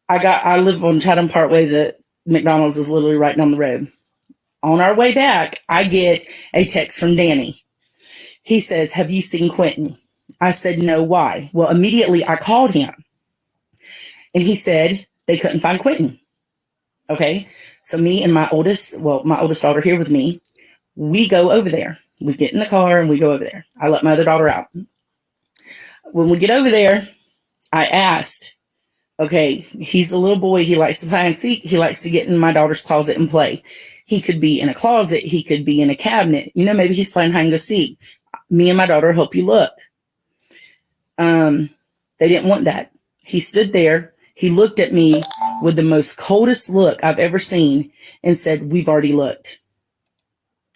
I live on Chatham Parkway. The McDonald's is literally right down the road. On our way back, I get a text from Danny. He says, "Have you seen Quentin?" I said, "No, why?" Well, immediately I called him and he said they couldn't find Quentin. Okay. So me and my oldest daughter here with me, we go over there. We get in the car and we go over there. I let my other daughter out. When we get over there, I asked, okay, he's a little boy. He likes to play and seek. He likes to get in my daughter's closet and play. He could be in a closet. He could be in a cabinet. Maybe he's playing hide and go seek. Me and my daughter help you look. They didn't want that. He stood there. He looked at me with the most coldest look I've ever seen and said, "We've already looked."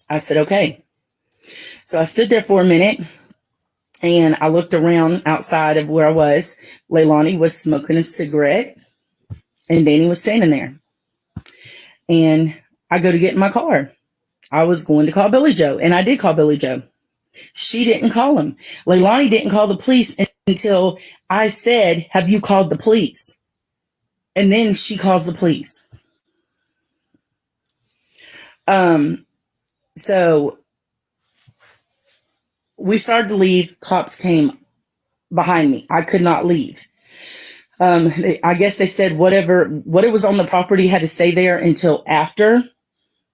I said, "Okay." So I stood there for a minute and I looked around outside of where I was. Leilani was smoking a cigarette and Danny was standing there. And I go to get in my car. I was going to call Billy Joe, and I did call Billy Joe. She didn't call him. Leilani didn't call the police until I said, "Have you called the police?" And then she calls the police. So we started to leave. Cops came behind me. I could not leave. I guess they said what it was on the property had to stay there until after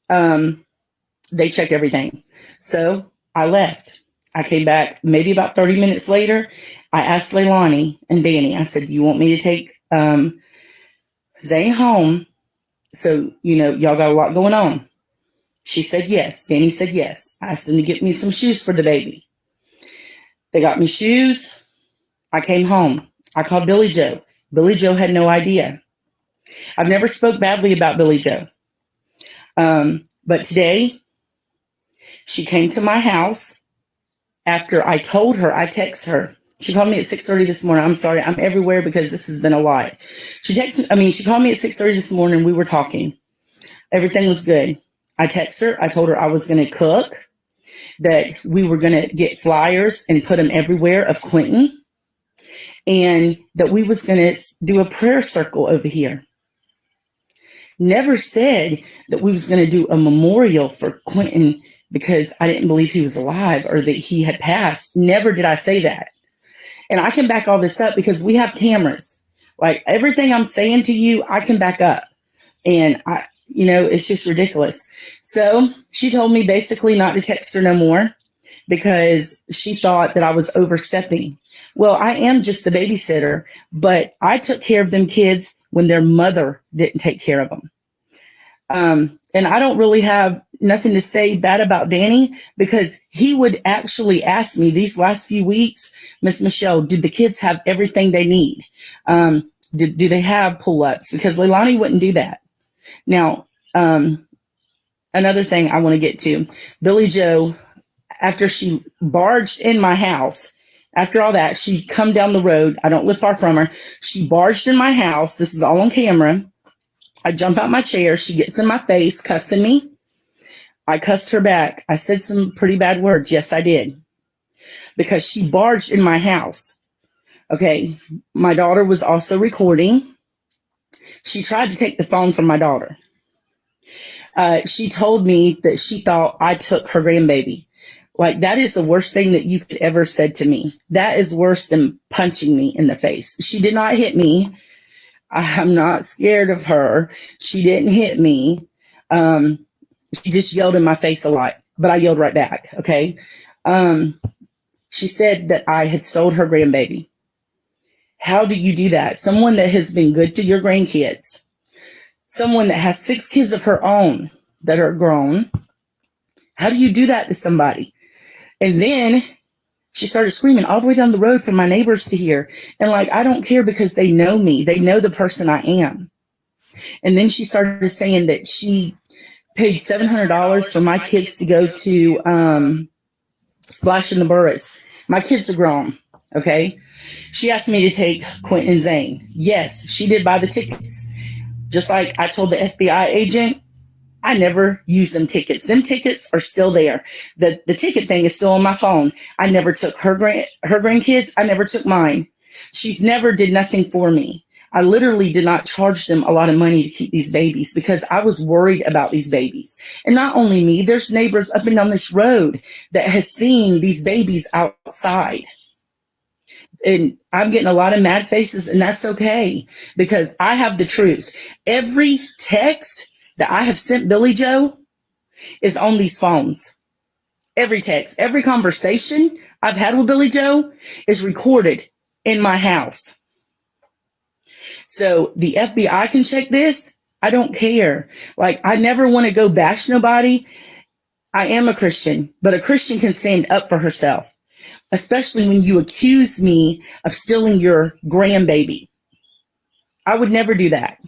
they checked everything. So I left. I came back maybe about 30 minutes later. I asked Leilani and Danny, I said, "Do you want me to take Zane home? So, y'all got a lot going on." She said yes. Danny said yes. I asked them to get me some shoes for the baby. They got me shoes. I came home. I called Billy Joe. Billy Joe had no idea. I've never spoke badly about Billy Joe. But today, she came to my house after I told her, I texted her. She called me at 6:30 this morning. I'm sorry, I'm everywhere because this has been a lot. She called me at 6:30 this morning. We were talking. Everything was good. I texted her. I told her I was going to cook, that we were going to get flyers and put them everywhere of Quentin, and that we was going to do a prayer circle over here. Never said that we was going to do a memorial for Quentin because I didn't believe he was alive or that he had passed. Never did I say that. And I can back all this up because we have cameras. Like everything I'm saying to you, I can back up. And it's just ridiculous. So she told me basically not to text her no more because she thought that I was overstepping. Well, I am just the babysitter, but I took care of them kids when their mother didn't take care of them. And I don't really have nothing to say bad about Danny because he would actually ask me these last few weeks, "Miss Michelle, do the kids have everything they need? Do they have pull-ups?" Because Leilani wouldn't do that. Now, another thing I want to get to, Billy Joe, after she barged in my house, after all that, she come down the road. I don't live far from her. She barged in my house. This is all on camera. I jump out my chair. She gets in my face, cussing me. I cussed her back. I said some pretty bad words. Yes, I did. Because she barged in my house. Okay. My daughter was also recording. She tried to take the phone from my daughter. She told me that she thought I took her grandbaby. Like, that is the worst thing that you could ever said to me. That is worse than punching me in the face. She did not hit me. I'm not scared of her. She didn't hit me. She just yelled in my face a lot, but I yelled right back. Okay. She said that I had sold her grandbaby. How do you do that? Someone that has been good to your grandkids, someone that has 6 kids of her own that are grown. How do you do that to somebody? And then she started screaming all the way down the road for my neighbors to hear. And I don't care because they know me. They know the person I am. And then she started saying that she paid $700 for my kids to go to Splash in the Burris. My kids are grown. Okay. She asked me to take Quentin and Zane. Yes, she did buy the tickets. Just like I told the FBI agent, I never use them tickets. Them tickets are still there. The ticket thing is still on my phone. I never took her grandkids. I never took mine. She's never did nothing for me. I literally did not charge them a lot of money to keep these babies because I was worried about these babies. And not only me, there's neighbors up and down this road that has seen these babies outside. And I'm getting a lot of mad faces, and that's okay because I have the truth. Every text that I have sent Billie Joe is on these phones. Every text, every conversation I've had with Billie Joe is recorded in my house. So the FBI can check this. I don't care. Like, I never want to go bash nobody. I am a Christian, but a Christian can stand up for herself, especially when you accuse me of stealing your grandbaby. I would never do that.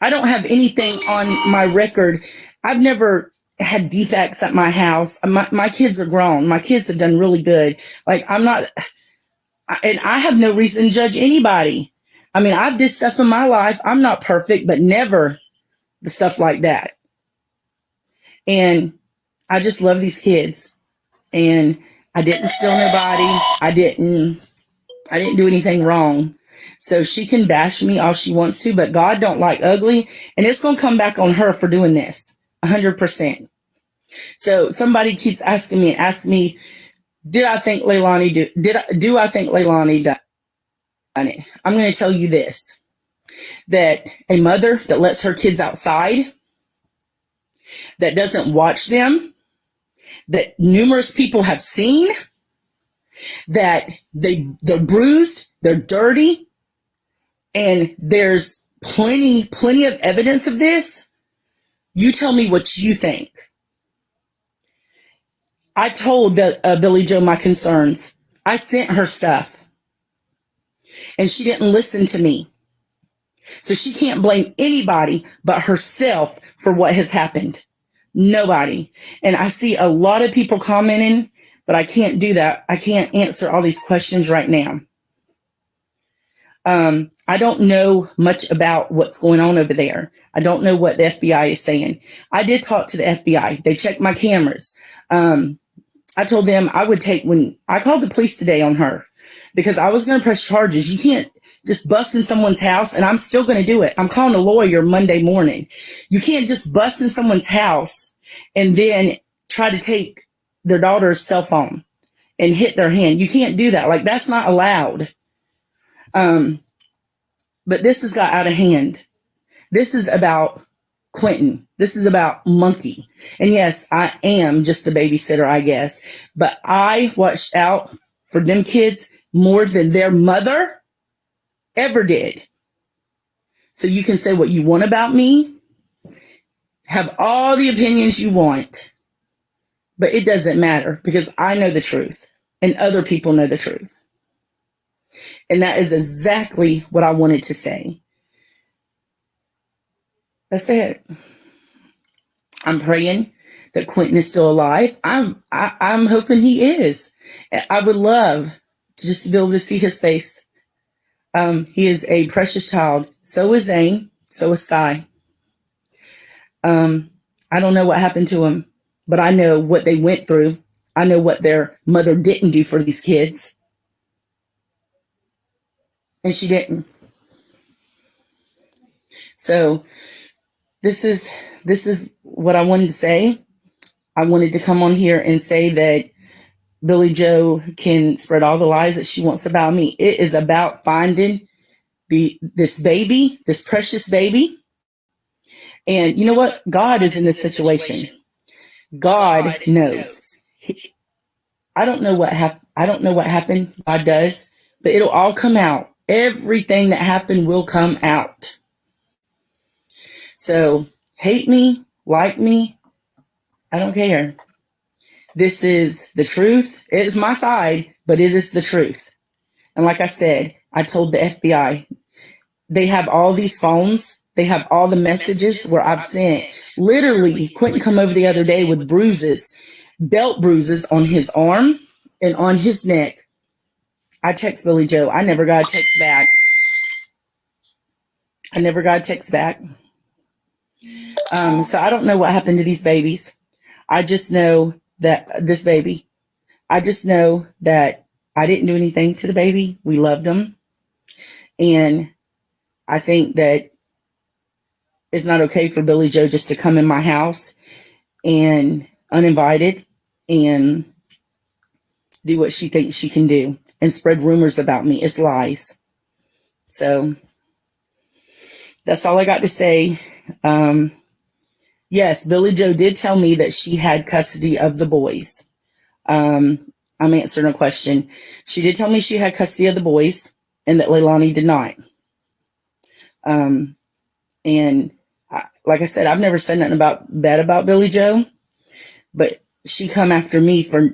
I don't have anything on my record. I've never had defects at my house. My kids are grown. My kids have done really good. Like, I'm not, and I have no reason to judge anybody. I mean, I've did stuff in my life. I'm not perfect, but never the stuff like that. And I just love these kids. And I didn't steal nobody. I didn't do anything wrong. So she can bash me all she wants to, but God don't like ugly. And it's going to come back on her for doing this 100%. So somebody keeps asking me, do I think Leilani done it? I'm going to tell you this, that a mother that lets her kids outside, that doesn't watch them, that numerous people have seen, that they're bruised, they're dirty, and there's plenty of evidence of this. You tell me what you think. I told Billie Joe my concerns. I sent her stuff, and she didn't listen to me. So she can't blame anybody but herself for what has happened. Nobody. And I see a lot of people commenting, but I can't do that. I can't answer all these questions right now. I don't know much about what's going on over there. I don't know what the FBI is saying. I did talk to the FBI. They checked my cameras. I told them I would when I called the police today on her because I was going to press charges. You can't just bust in someone's house, and I'm still going to do it. I'm calling a lawyer Monday morning. You can't just bust in someone's house and then try to take their daughter's cell phone and hit their hand. You can't do that. Like, that's not allowed. But this has got out of hand. This is about Quentin. This is about Monkey. And yes, I am just the babysitter, I guess. But I watched out for them kids more than their mother ever did. So you can say what you want about me, have all the opinions you want, but it doesn't matter because I know the truth and other people know the truth. And that is exactly what I wanted to say. That's it. I'm praying that Quentin is still alive. I'm hoping he is. I would love to just be able to see his face. He is a precious child. So is Zane. So is Sky. I don't know what happened to him, but I know what they went through. I know what their mother didn't do for these kids. And she didn't. So this is what I wanted to say. I wanted to come on here and say that Billie Joe can spread all the lies that she wants about me. It is about finding this baby, this precious baby. And you know what? God is in this situation. God knows. I don't know what happened. God does, but it'll all come out. Everything that happened will come out. So hate me, like me, I don't care. This is the truth. It is my side, but it is the truth. And like I said, I told the FBI, they have all these phones. They have all the messages where I've sent. Literally, Quentin come over the other day with bruises, belt bruises on his arm and on his neck. I text Billie Joe. I never got a text back. So I don't know what happened to these babies. I just know that I just know that I didn't do anything to the baby. We loved them. And I think that it's not okay for Billie Joe just to come in my house and uninvited and do what she thinks she can do and spread rumors about me. It's lies. So that's all I got to say. Yes, Billie Joe did tell me that she had custody of the boys. I'm answering a question. She did tell me she had custody of the boys and that Leilani did not. And like I said, I've never said nothing bad about Billie Joe, but she come after me for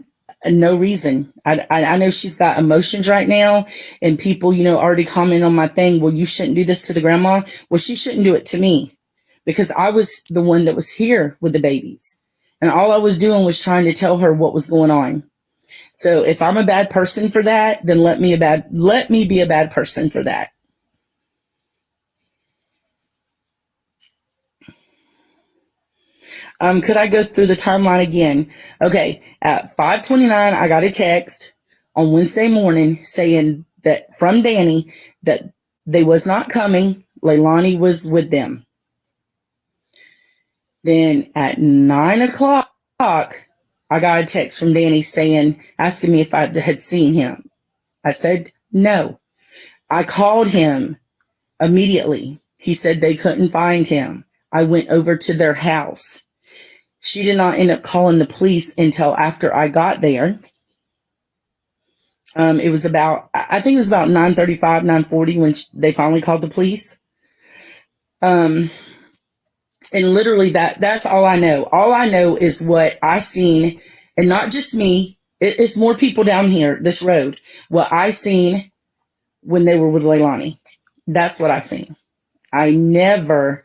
no reason. I know she's got emotions right now, and people, already comment on my thing. Well, you shouldn't do this to the grandma. Well, she shouldn't do it to me because I was the one that was here with the babies, and all I was doing was trying to tell her what was going on. So if I'm a bad person for that, then let me be a bad person for that. Could I go through the timeline again? Okay, at 5:29, I got a text on Wednesday morning saying that from Danny that they was not coming. Leilani was with them. Then at 9 o'clock, I got a text from Danny asking me if I had seen him. I said no. I called him immediately. He said they couldn't find him. I went over to their house. She did not end up calling the police until after I got there. It was I think it was about 9:35, 9:40 when they finally called the police. And literally that's all I know. All I know is what I seen, and not just me. It's more people down here, this road. What I seen when they were with Leilani. That's what I seen. I never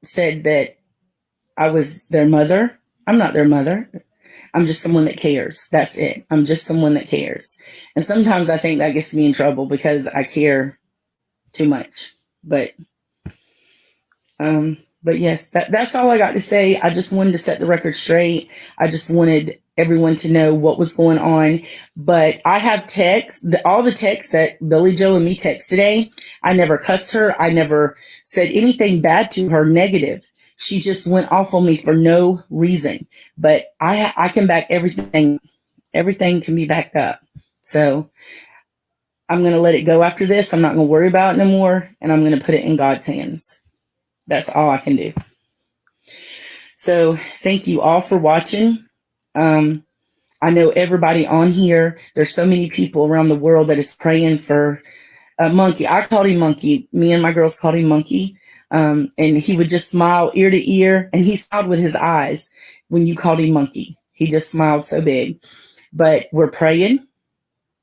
said that I was their mother. I'm not their mother. I'm just someone that cares. That's it. I'm just someone that cares. And sometimes I think that gets me in trouble because I care too much. But yes, that's all I got to say. I just wanted to set the record straight. I just wanted everyone to know what was going on. But I have texts, all the texts that Billie Joe and me text today. I never cussed her. I never said anything bad to her, negative. She just went off on me for no reason. But I can back everything. Everything can be backed up. So I'm going to let it go after this. I'm not going to worry about it no more. And I'm going to put it in God's hands. That's all I can do. So thank you all for watching. I know everybody on here, there's so many people around the world that is praying for Monkey. I called him Monkey. Me and my girls called him Monkey. And he would just smile ear to ear, and he smiled with his eyes when you called him Monkey. He just smiled so big. But we're praying.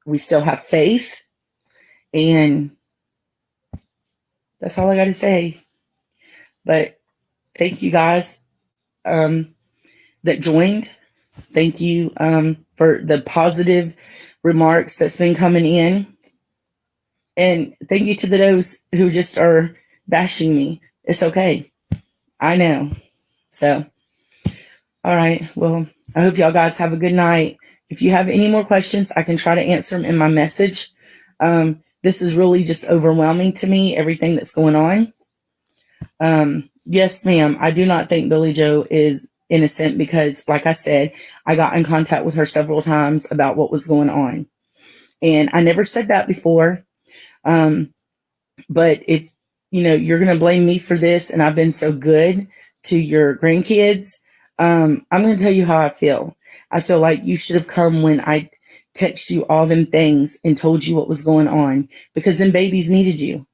We still have faith. And that's all I got to say. But thank you guys that joined. Thank you for the positive remarks that's been coming in. And thank you to those who just are bashing me. It's okay. I know. So, all right. Well, I hope y'all guys have a good night. If you have any more questions, I can try to answer them in my message. This is really just overwhelming to me, everything that's going on. Yes, ma'am. I do not think Billie Joe is innocent because, like I said, I got in contact with her several times about what was going on. And I never said that before. But if, you're going to blame me for this and I've been so good to your grandkids, I'm going to tell you how I feel. I feel like you should have come when I text you all them things and told you what was going on because them babies needed you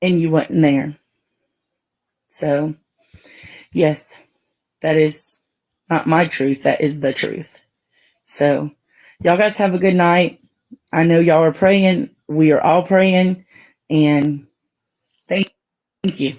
and you wasn't there. So, yes, that is not my truth. That is the truth. So, y'all guys have a good night. I know y'all are praying. We are all praying. And thank you.